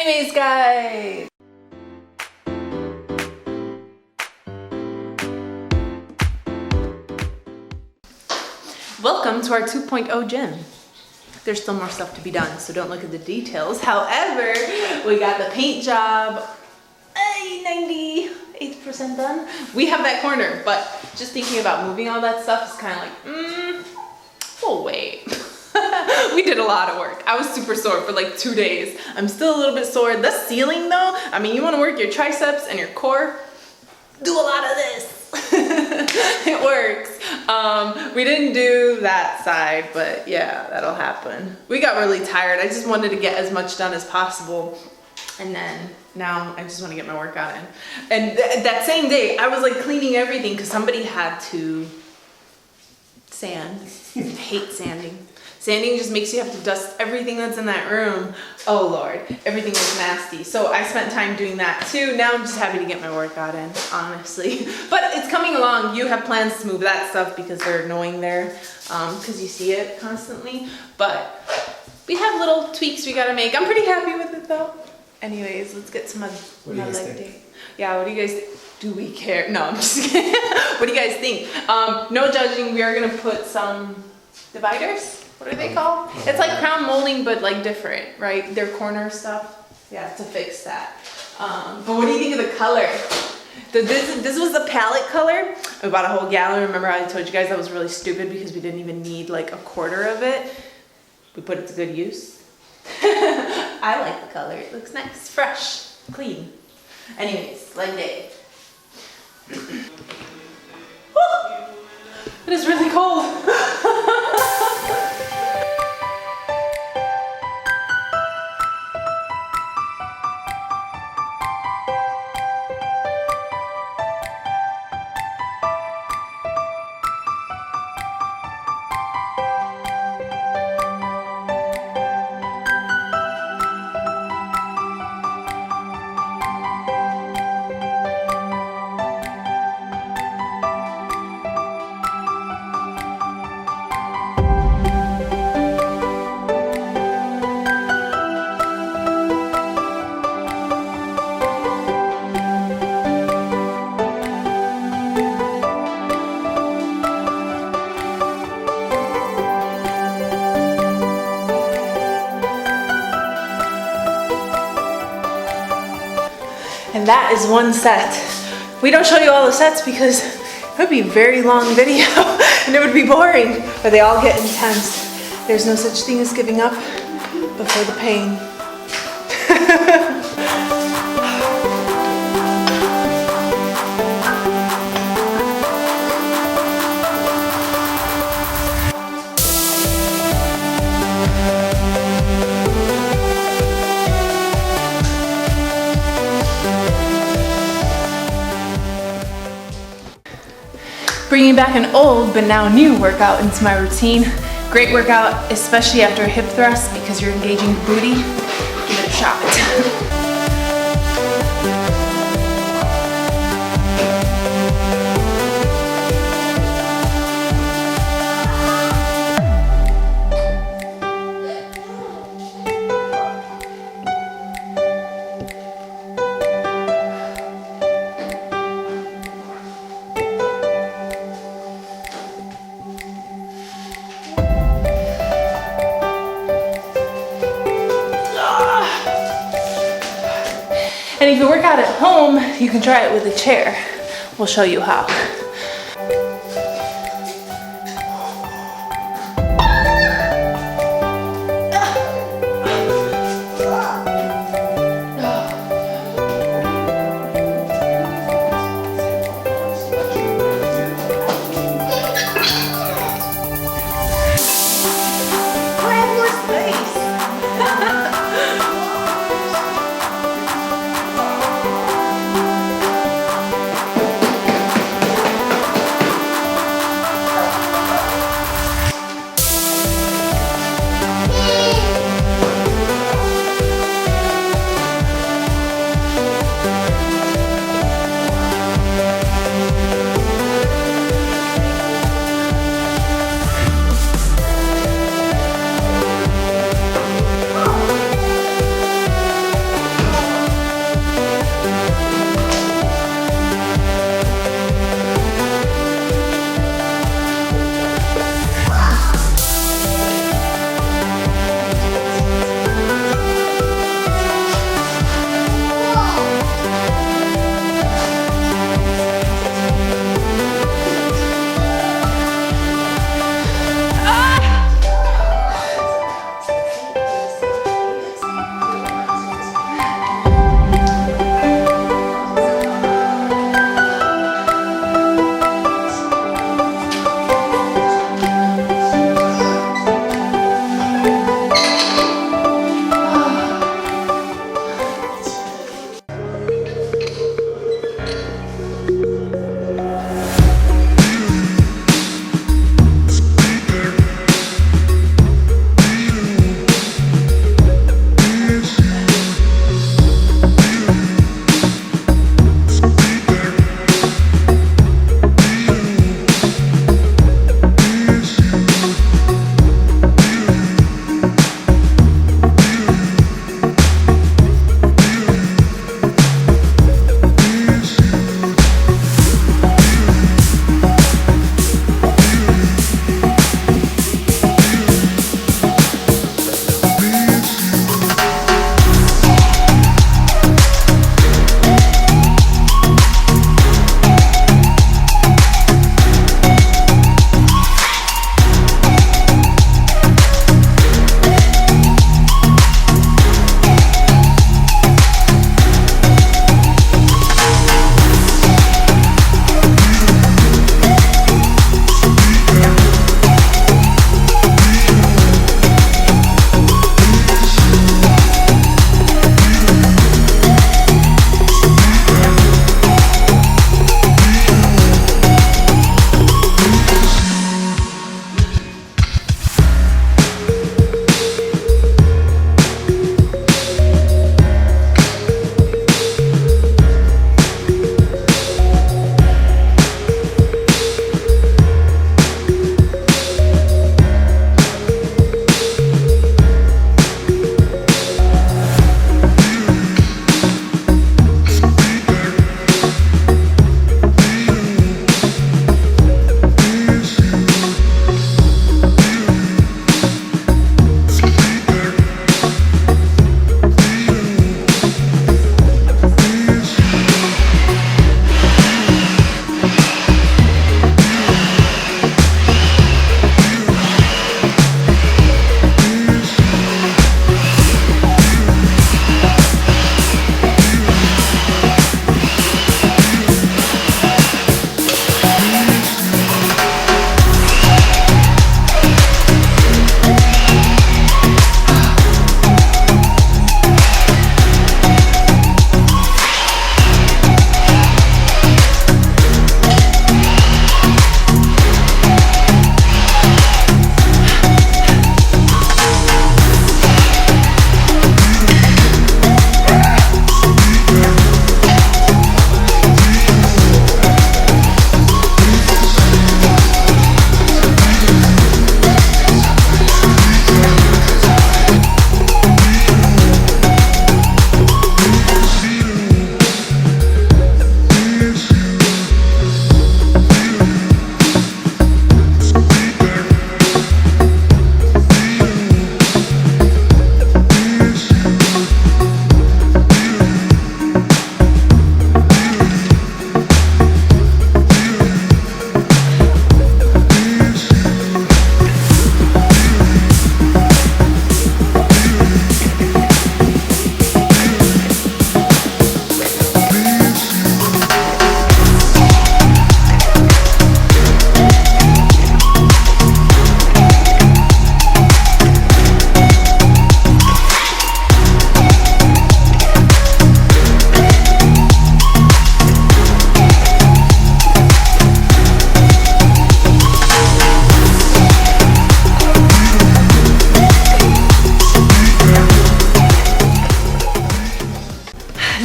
Anyways, guys. Welcome to our 2.0 gym. There's still more stuff to be done, so don't look at the details. However, we got the paint job 98% done. We have that corner, but just thinking about moving all that stuff is kind of like, we'll wait. We did a lot of work. I was super sore for like 2 days. I'm still a little bit sore. The ceiling though, I mean, you want to work your triceps and your core, do a lot of this. It works. We didn't do that side, but yeah, that'll happen. We got really tired. I just wanted to get as much done as possible. And then now I just want to get my workout in. And that same day, I was like cleaning everything because somebody had to sand. I hate sanding. Sanding just makes you have to dust everything that's in that room. Oh Lord, everything was nasty. So I spent time doing that too. Now I'm just happy to get my workout in, honestly. But it's coming along. You have plans to move that stuff because they're annoying there, because you see it constantly. But we have little tweaks we gotta make. I'm pretty happy with it though. Anyways, let's get some another leg day. Yeah, what do you guys think? Do we care? No, I'm just kidding. What do you guys think? No judging. We are gonna put some dividers. What are they called? It's like crown molding, but like different, right? Their corner stuff. Yeah, to fix that. But what do you think of the color? This was the palette color. We bought a whole gallon. Remember I told you guys that was really stupid because we didn't even need like a quarter of it. We put it to good use. I like the color. It looks nice, fresh, clean. Anyways, leg day. It is really cold. And that is one set. We don't show you all the sets because it would be a very long video and it would be boring, but they all get intense. There's no such thing as giving up before the pain. Bringing back an old but now new workout into my routine. Great workout, especially after a hip thrust because you're engaging the booty. Give it a shot. And if you work out at home, you can try it with a chair. We'll show you how.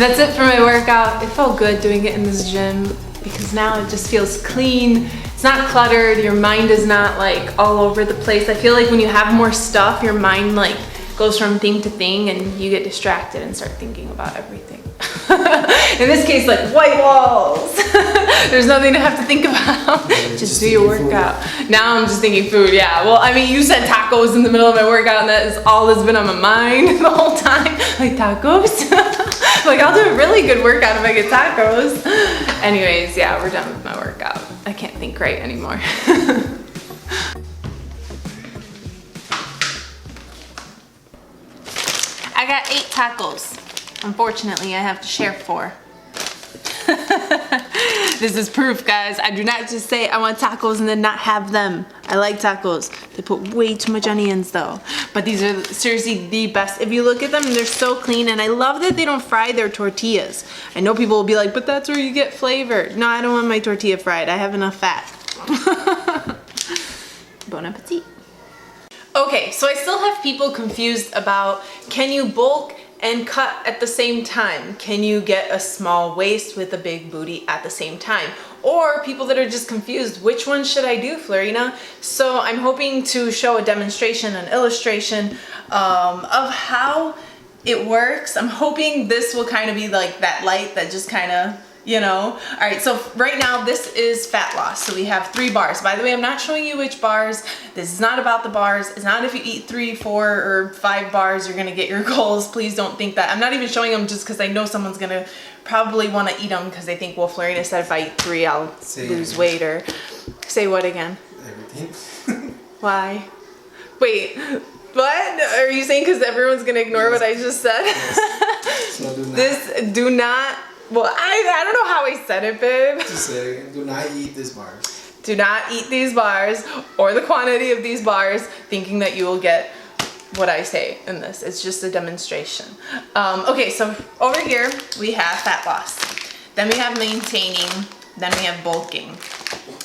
That's it for my workout. It felt good doing it in this gym because now it just feels clean. It's not cluttered. Your mind is not like all over the place. I feel like when you have more stuff, your mind like goes from thing to thing and you get distracted and start thinking about everything. In this case, like white walls. There's nothing to have to think about. Just do your workout. Now I'm just thinking food, yeah. Well, I mean, you said tacos in the middle of my workout and that is all that's been on my mind the whole time. Like tacos? Like I'll do a really good workout if I get tacos. Anyways, yeah, we're done with my workout. I can't think right anymore. I got 8 tacos. Unfortunately, I have to share 4. This is proof, guys. I do not just say I want tacos and then not have them. I like tacos. They put way too much onions though. But these are seriously the best. If you look at them, they're so clean, and I love that they don't fry their tortillas. I know people will be like, but that's where you get flavor. No, I don't want my tortilla fried. I have enough fat. Bon appetit. Okay, so I still have people confused about, can you bulk and cut at the same time? Can you get a small waist with a big booty at the same time? Or people that are just confused, which one should I do, Florina? So I'm hoping to show a demonstration, an illustration of how it works. I'm hoping this will kind of be like that light that just kind of, you know. All right, so right now this is fat loss. So we have 3 bars. By the way, I'm not showing you which bars. This is not about the bars. It's not if you eat 3, 4, or 5 bars, you're gonna get your goals. Please don't think that. I'm not even showing them just because I know someone's gonna probably want to eat them because they think, well, Florina said if I eat 3, I'll lose weight. Or say what again? Everything. Why? Wait, what? Are you saying because everyone's gonna ignore what I just said? Yes. So do not. Well, I don't know how I said it, babe. Just say it again. Do not eat these bars. Do not eat these bars or the quantity of these bars thinking that you will get what I say in this. It's just a demonstration. Okay, so over here we have fat loss. Then we have maintaining. Then we have bulking.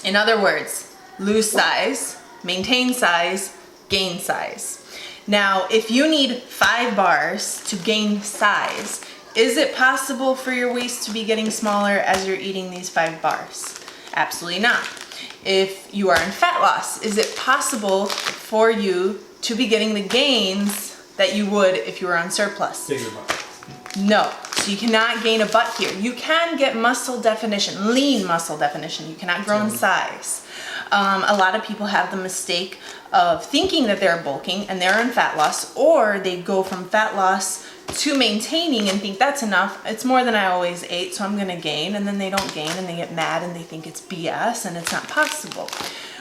In other words, lose size, maintain size, gain size. Now, if you need 5 bars to gain size, is it possible for your waist to be getting smaller as you're eating these 5 bars? Absolutely not. If you are in fat loss, is it possible for you to be getting the gains that you would if you were on surplus? Bigger butt. No. So you cannot gain a butt here. You can get muscle definition, lean muscle definition. You cannot grow in size. A lot of people have the mistake of thinking that they're bulking and they're in fat loss, or they go from fat loss to maintaining and think that's enough. It's more than I always ate, so I'm gonna gain, and then they don't gain and they get mad and they think it's BS and it's not possible,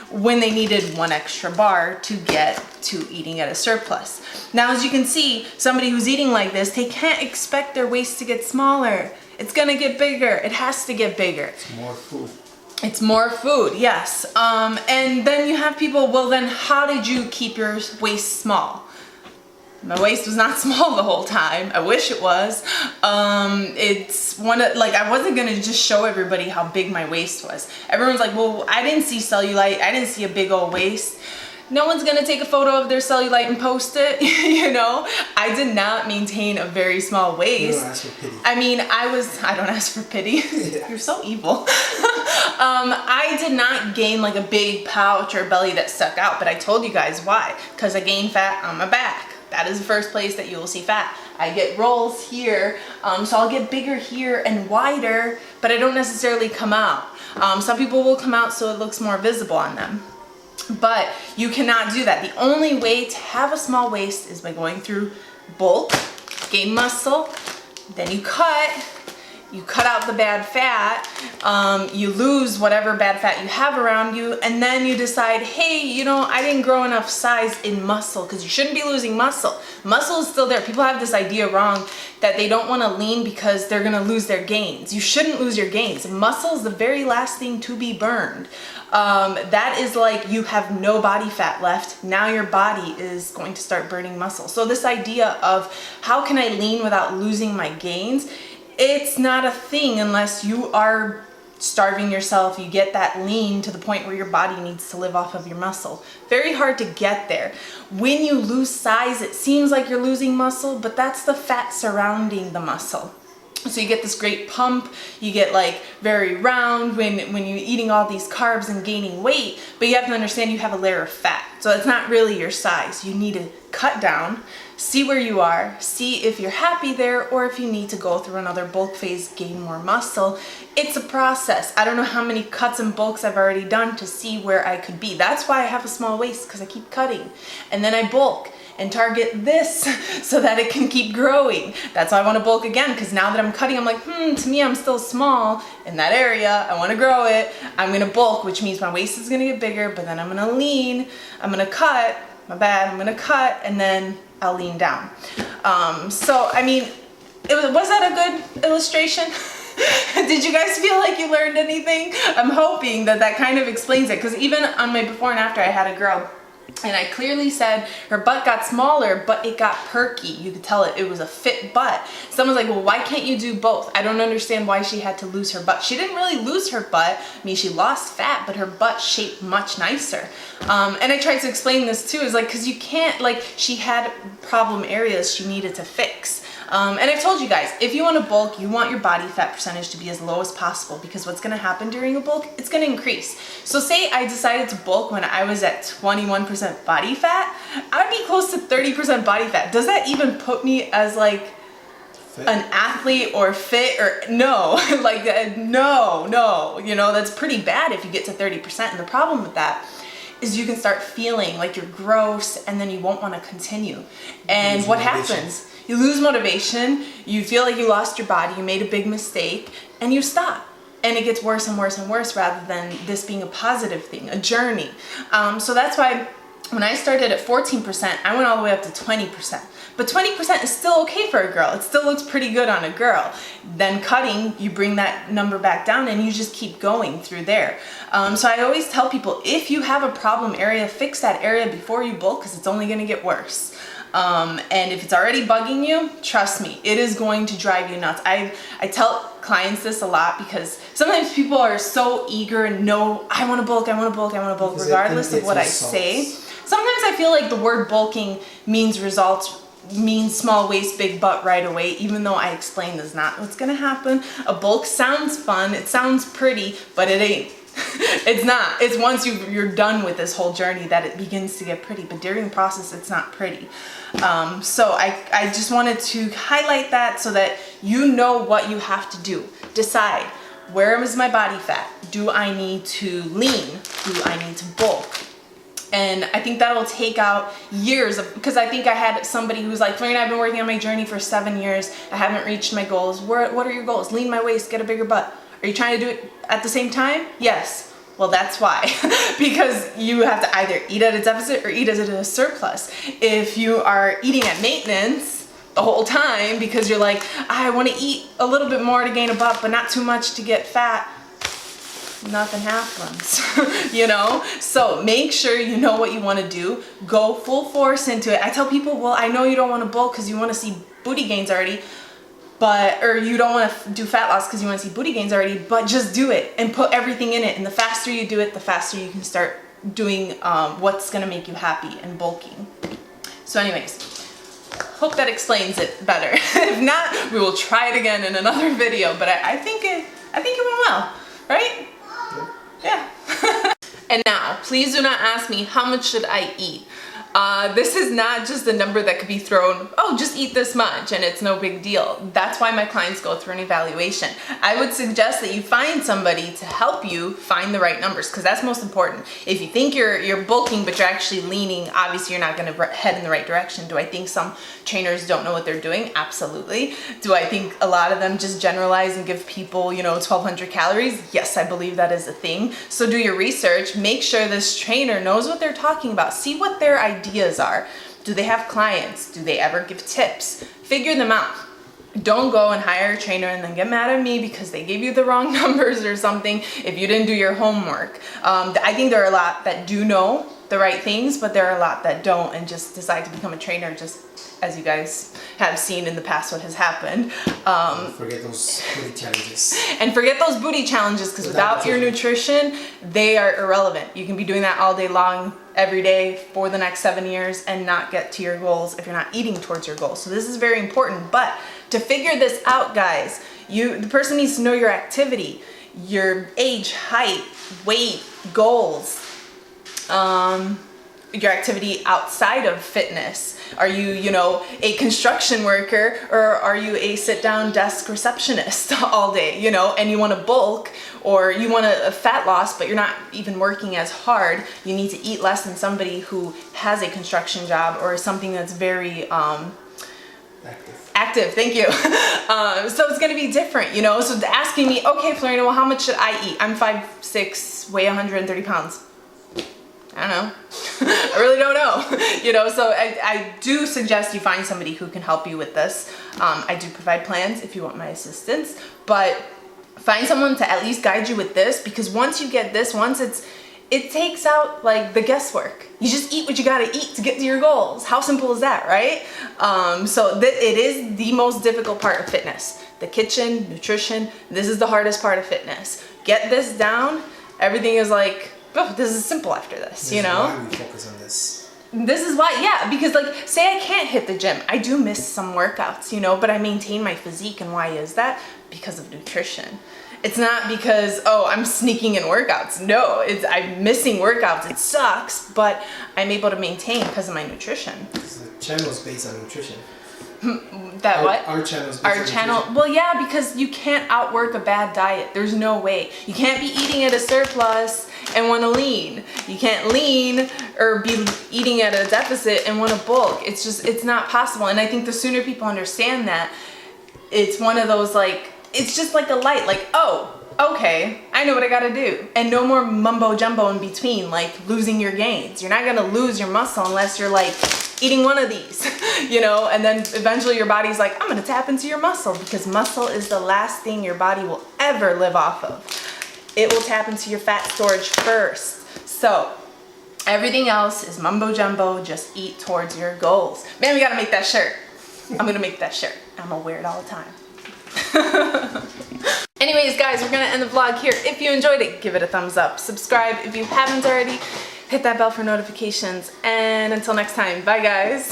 when they needed 1 extra bar to get to eating at a surplus. Now, as you can see, somebody who's eating like this, they can't expect their waist to get smaller. It's gonna get bigger. It has to get bigger. It's more food. It's more food, yes. And then you have people, well then how did you keep your waist small? My waist was not small the whole time. I wish it was. It's one of, like, I wasn't gonna just show everybody how big my waist was. Everyone's like, well, I didn't see cellulite. I didn't see a big old waist. No one's gonna take a photo of their cellulite and post it, you know? I did not maintain a very small waist. You don't ask for pity. I mean, I don't ask for pity. Yeah. You're so evil. I did not gain like a big pouch or belly that stuck out, but I told you guys why. Because I gained fat on my back. That is the first place that you will see fat. I get rolls here, so I'll get bigger here and wider, but I don't necessarily come out. Some people will come out so it looks more visible on them. But you cannot do that. The only way to have a small waist is by going through bulk, gain muscle, then you cut out the bad fat, you lose whatever bad fat you have around you, and then you decide, hey, you know, I didn't grow enough size in muscle, because you shouldn't be losing muscle. Muscle is still there. People have this idea wrong that they don't want to lean because they're going to lose their gains. You shouldn't lose your gains. Muscle is the very last thing to be burned. That is like you have no body fat left. Now your body is going to start burning muscle. So this idea of how can I lean without losing my gains, it's not a thing unless you are starving yourself. You get that lean to the point where your body needs to live off of your muscle. Very hard to get there. When you lose size, it seems like you're losing muscle, but that's the fat surrounding the muscle. So you get this great pump, you get like very round when you're eating all these carbs and gaining weight, but you have to understand you have a layer of fat. So it's not really your size. You need to cut down, see where you are, see if you're happy there, or if you need to go through another bulk phase, gain more muscle. It's a process. I don't know how many cuts and bulks I've already done to see where I could be. That's why I have a small waist, because I keep cutting. And then I bulk and target this so that it can keep growing. That's why I want to bulk again, because now that I'm cutting, I'm like, to me, I'm still small in that area. I want to grow it. I'm going to bulk, which means my waist is going to get bigger, but then I'm going to lean. I'm going to cut. My bad. I'm going to cut, and then I'll lean down. So, I mean, was that a good illustration? Did you guys feel like you learned anything? I'm hoping that kind of explains it, because even on my before and after, I had a girl, and I clearly said her butt got smaller, but it got perky. You could tell it was a fit butt. Someone's like, well, why can't you do both? I don't understand why she had to lose her butt. She didn't really lose her butt. I mean, she lost fat, but her butt shaped much nicer. And I tried to explain this too, is like, because you can't, like, she had problem areas she needed to fix. And I've told you guys, if you want to bulk, you want your body fat percentage to be as low as possible, because what's going to happen during a bulk, it's going to increase. So say I decided to bulk when I was at 21% body fat, I'd be close to 30% body fat. Does that even put me as like fit? An athlete or fit or no? Like no, you know, that's pretty bad if you get to 30%. And the problem with that is you can start feeling like you're gross, and then you won't want to continue. And what happens? You lose motivation, you feel like you lost your body, you made a big mistake, and you stop. And it gets worse and worse and worse, rather than this being a positive thing, a journey. So that's why when I started at 14%, I went all the way up to 20%. But 20% is still okay for a girl. It still looks pretty good on a girl. Then cutting, you bring that number back down, and you just keep going through there. So I always tell people, if you have a problem area, fix that area before you bulk, because it's only gonna get worse. And if it's already bugging you, trust me, it is going to drive you nuts. I tell clients this a lot, because sometimes people are so eager and know, I want to bulk, I want to bulk, I want to bulk, regardless of what I say. Sometimes I feel like the word bulking means results, means small waist, big butt right away, even though I explained that's not what's going to happen. A bulk sounds fun, it sounds pretty, but it ain't. It's not. It's once you're done with this whole journey that it begins to get pretty, but during the process it's not pretty. So I just wanted to highlight that so that you know what you have to do. Decide, where is my body fat? Do I need to lean? Do I need to bulk? And I think that'll take out years of, because I think I had somebody who was like, Florian, I've been working on my journey for 7 years. I haven't reached my goals. What are your goals? Lean my waist, get a bigger butt. Are you trying to do it at the same time? Yes. Well, that's why. Because you have to either eat at a deficit or eat at a surplus. If you are eating at maintenance the whole time because you're like, I want to eat a little bit more to gain a butt, but not too much to get fat, nothing happens, you know? So make sure you know what you want to do. Go full force into it. I tell people, well, I know you don't want to bulk because you want to see booty gains already, or you don't want to do fat loss because you want to see booty gains already, but just do it and put everything in it. And the faster you do it, the faster you can start doing what's going to make you happy and bulking. So anyways, hope that explains it better. If not, we will try it again in another video, but I think it went well, right? Yeah. And now, please do not ask me, how much should I eat? This is not just a number that could be thrown, oh, just eat this much and it's no big deal. That's why my clients go through an evaluation. I would suggest that you find somebody to help you find the right numbers, because that's most important. If you think you're bulking but you're actually leaning, obviously you're not going to head in the right direction. Do I think some trainers don't know what they're doing? Absolutely. Do I think a lot of them just generalize and give people, 1,200 calories? Yes, I believe that is a thing. So do your research. Make sure this trainer knows what they're talking about. See what their ideas are. Do they have clients? Do they ever give tips? Figure them out. Don't go and hire a trainer and then get mad at me because they gave you the wrong numbers or something if you didn't do your homework. I think there are a lot that do know the right things, but there are a lot that don't and just decide to become a trainer, just as you guys have seen in the past what has happened. Forget those booty challenges. And forget those booty challenges, because without your nutrition, they are irrelevant. You can be doing that all day long, every day for the next 7 years and not get to your goals if you're not eating towards your goals. So this is very important. But to figure this out, guys, The person needs to know your activity, your age, height, weight, goals, your activity outside of fitness. Are you, you know, a construction worker, or are you a sit-down desk receptionist all day, you know, and you want to bulk, or you want a fat loss, but you're not even working as hard. You need to eat less than somebody who has a construction job or something that's very active, thank you. So it's gonna be different, you know. So asking me, okay, Florina, well, how much should I eat? I'm 5'6", weigh 130 pounds. I don't know. I really don't know. You know, so I do suggest you find somebody who can help you with this. I do provide plans if you want my assistance, but find someone to at least guide you with this, because once you get this, it takes out like the guesswork. You just eat what you gotta eat to get to your goals. How simple is that, right? So it is the most difficult part of fitness. The kitchen, nutrition, this is the hardest part of fitness. Get this down, everything is like, oh, this is simple after this, you know? This is why we focus on this. This is why, yeah, because like, say I can't hit the gym. I do miss some workouts, you know, but I maintain my physique. And why is that? Because of nutrition. It's not because, oh, I'm sneaking in workouts. No, I'm missing workouts. It sucks, but I'm able to maintain because of my nutrition. So the channel is based on nutrition. Our channel is based on nutrition. Well, yeah, because you can't outwork a bad diet. There's no way. You can't be eating at a surplus and want to lean. You can't lean or be eating at a deficit and want to bulk. It's not possible. And I think the sooner people understand that, it's one of those like, it's just like a light, like, oh, okay, I know what I gotta do. And no more mumbo jumbo in between, like losing your gains. You're not gonna lose your muscle unless you're like eating one of these, you know, and then eventually your body's like, I'm gonna tap into your muscle, because muscle is the last thing your body will ever live off of. It will tap into your fat storage first. So everything else is mumbo jumbo, just eat towards your goals. Man, we gotta make that shirt. I'm gonna make that shirt. I'm gonna wear it all the time. Anyways, guys, we're gonna end the vlog here. If you enjoyed it, give it a thumbs up. Subscribe if you haven't already. Hit that bell for notifications. And until next time, bye guys.